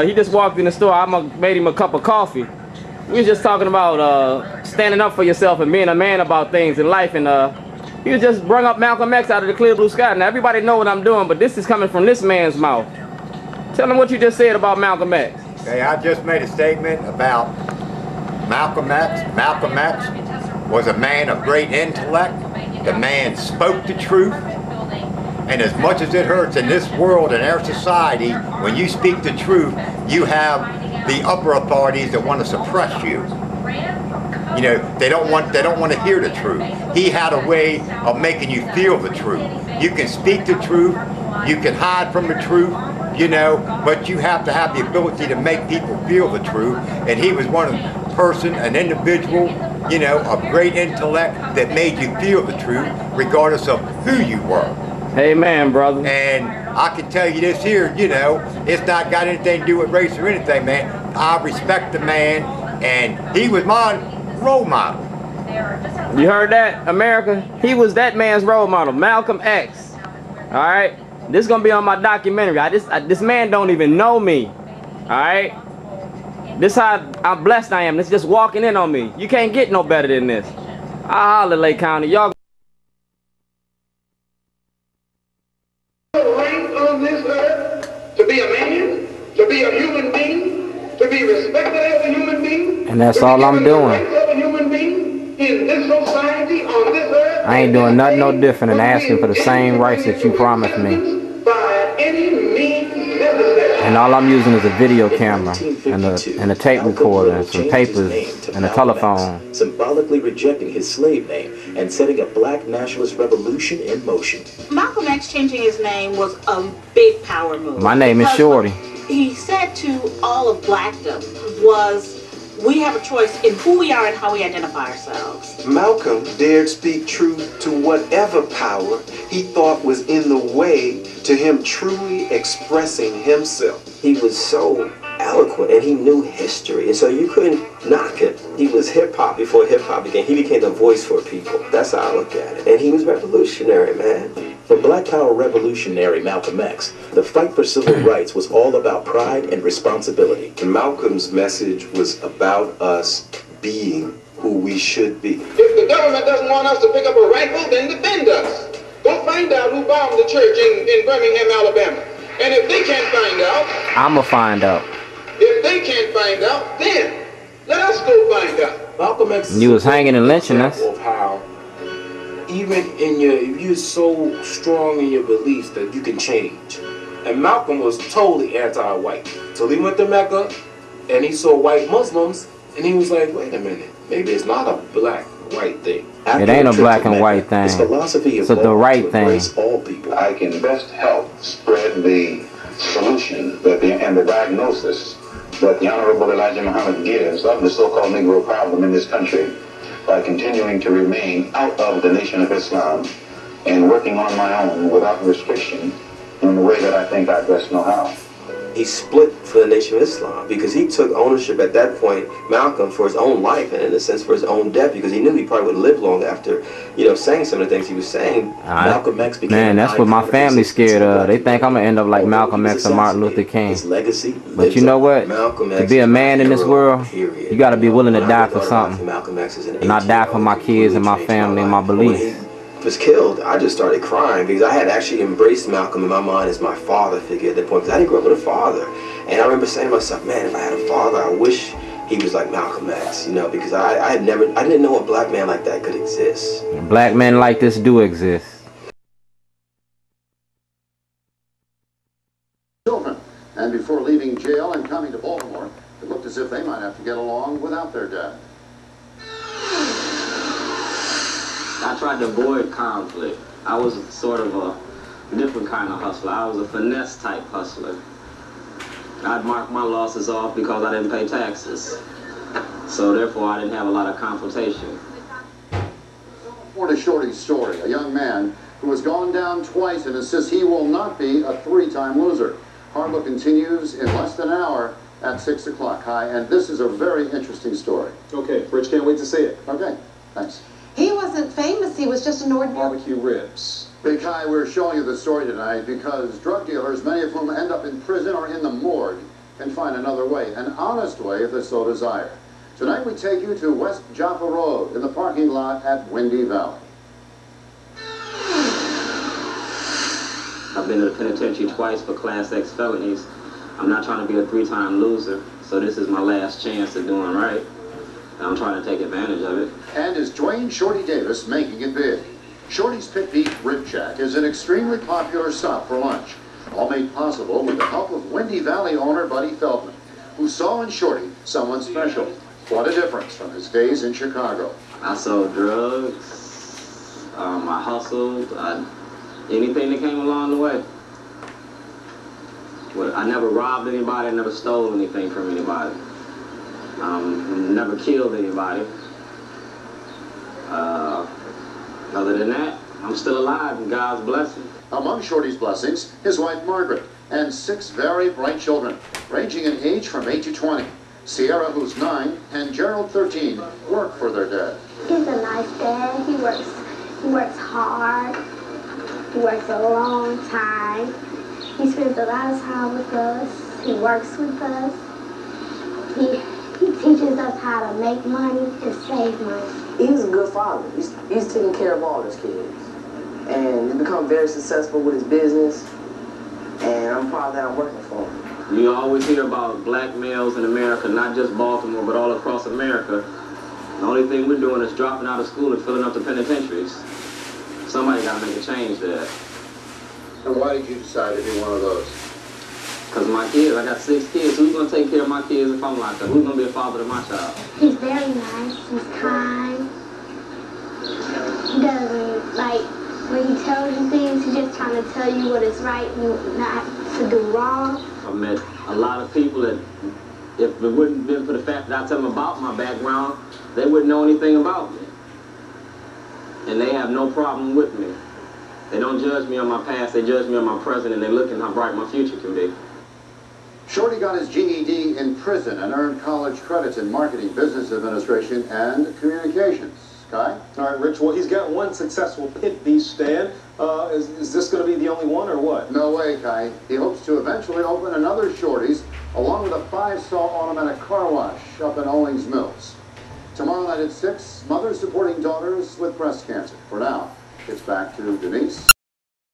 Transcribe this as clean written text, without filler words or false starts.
He just walked in the store. I made him a cup of coffee. We was just talking about standing up for yourself and being a man about things in life, and he was just brought up Malcolm X out of the clear blue sky. Now everybody know what I'm doing, but this is coming from this man's mouth. Tell him what you just said about Malcolm X. Okay, I just made a statement about Malcolm X. Malcolm X was a man of great intellect. The man spoke the truth. And as much as it hurts in this world and our society, when you speak the truth, you have the upper authorities that want to suppress you. You know, they don't want to hear the truth. He had a way of making you feel the truth. You can speak the truth, you can hide from the truth, you know, but you have to have the ability to make people feel the truth. And he was one person, an individual, you know, of great intellect that made you feel the truth, regardless of who you were. Amen, brother. And I can tell you this here, you know, it's not got anything to do with race or anything, man. I respect the man, and he was my role model. You heard that, America? He was that man's role model, Malcolm X. All right? This is going to be on my documentary. This man don't even know me. All right? This how blessed I am. This just walking in on me. You can't get no better than this. I holler, Lake County. Y'all. On this earth, to be a man, to be a human being, to be respected as a human being, and that's all I'm doing. As a human being in this society, on this earth, I ain't doing nothing no different than asking for the same rights that you promised me. By any means necessary. And all I'm using is a video camera and a tape recorder and some papers and a telephone. Symbolically rejecting his slave name and setting a black nationalist revolution in motion. Malcolm X changing his name was a big power move. My name is Shorty. He said to all of blackdom was, we have a choice in who we are and how we identify ourselves. Malcolm dared speak truth to whatever power he thought was in the way to him truly expressing himself. He was so eloquent and he knew history, and so you couldn't knock him. He was hip-hop before hip-hop began. He became the voice for people. That's how I look at it. And he was revolutionary, man. For Black Power revolutionary Malcolm X, the fight for civil rights was all about pride and responsibility. And Malcolm's message was about us being who we should be. If the government doesn't want us to pick up a rifle, then defend us. Go find out who bombed the church in Birmingham, Alabama. And if they can't find out, I'ma find out. If they can't find out, then let us go find out. Malcolm X you was hanging and lynching us. Of how even in if you're so strong in your beliefs that you can change. And Malcolm was totally anti-white. So he went to Mecca and he saw white Muslims and he was like, wait a minute, maybe it's not a black-white thing. It ain't a black and white thing. His philosophy it's the right thing. All people. I can best help spread the solution and the diagnosis that the Honorable Elijah Muhammad gives of the so-called Negro problem in this country by continuing to remain out of the Nation of Islam and working on my own without restriction in the way that I think I best know how. He split for the Nation of Islam because he took ownership at that point, Malcolm, for his own life and in a sense for his own death, because he knew he probably wouldn't live long after, you know, saying some of the things he was saying. Malcolm X became man, that's what my family's scared of. They think I'm gonna end up like Malcolm X or Martin Luther King. His legacy. But you know what? To be a man in this world, you gotta be willing to die for something. And I die for my kids and my family and my beliefs. Was killed, I just started crying because I had actually embraced Malcolm in my mind as my father figure at that point, because I didn't grow up with a father. And I remember saying to myself, man, if I had a father, I wish he was like Malcolm X, you know, because I didn't know a black man like that could exist. Black men like this do exist. Children, and before leaving jail and coming to Baltimore, it looked as if they might have to get along without their dad. I tried to avoid conflict. I was sort of a different kind of hustler. I was a finesse type hustler. I'd mark my losses off because I didn't pay taxes. So therefore I didn't have a lot of confrontation. For the Shorty's story, a young man who has gone down twice and insists he will not be a three-time loser. Harlow continues in less than an hour at 6 o'clock. Hi, and this is a very interesting story. Okay, Rich, can't wait to see it. Okay, thanks. He wasn't famous, he was just an ordinary... Barbecue ribs. Big Kai, we're showing you the story tonight because drug dealers, many of whom end up in prison or in the morgue, can find another way, an honest way if they so desire. Tonight we take you to West Jaffa Road in the parking lot at Windy Valley. I've been to the penitentiary twice for Class X felonies. I'm not trying to be a 3-time loser, so this is my last chance at doing right. And I'm trying to take advantage of it. And is Dwayne Shorty Davis making it big? Shorty's Pit Beef Rib Shack is an extremely popular stop for lunch, all made possible with the help of Windy Valley owner Buddy Feldman, who saw in Shorty someone special. What a difference from his days in Chicago. I sold drugs, I hustled, anything that came along the way. Well, I never robbed anybody, I never stole anything from anybody. Never killed anybody. Other than that, I'm still alive and God's blessing. Among Shorty's blessings, his wife Margaret, and 6 very bright children, ranging in age from 8 to 20. Sierra, who's 9, and Gerald, 13, work for their dad. He's a nice dad. He works hard. He works a long time. He spends a lot of time with us. He works with us. He teaches us how to make money and save money. He's a good father. He's taking care of all his kids. And he's become very successful with his business. And I'm proud that I'm working for him. You always hear about black males in America, not just Baltimore, but all across America. The only thing we're doing is dropping out of school and filling up the penitentiaries. Somebody got to make a change there. And why did you decide to be one of those? Because my kids, I got 6 kids. Who's going to take care of my kids if I'm locked up? Who's going to be a father to my child? He's very nice. He's kind. He doesn't, like, when he tells you things, he's just trying to tell you what is right and not to do wrong. I've met a lot of people that, if it wouldn't have been for the fact that I tell them about my background, they wouldn't know anything about me. And they have no problem with me. They don't judge me on my past, they judge me on my present, and they look at how bright my future can be. Shorty got his GED in prison and earned college credits in marketing, business administration, and communications. Kai? All right, Rich, well, he's got one successful pit beef stand. Is this going to be the only one or what? No way, Kai. He hopes to eventually open another Shorty's along with a 5-stall automatic car wash up in Owings Mills. Tomorrow night at 6, mothers supporting daughters with breast cancer. For now, it's back to Denise.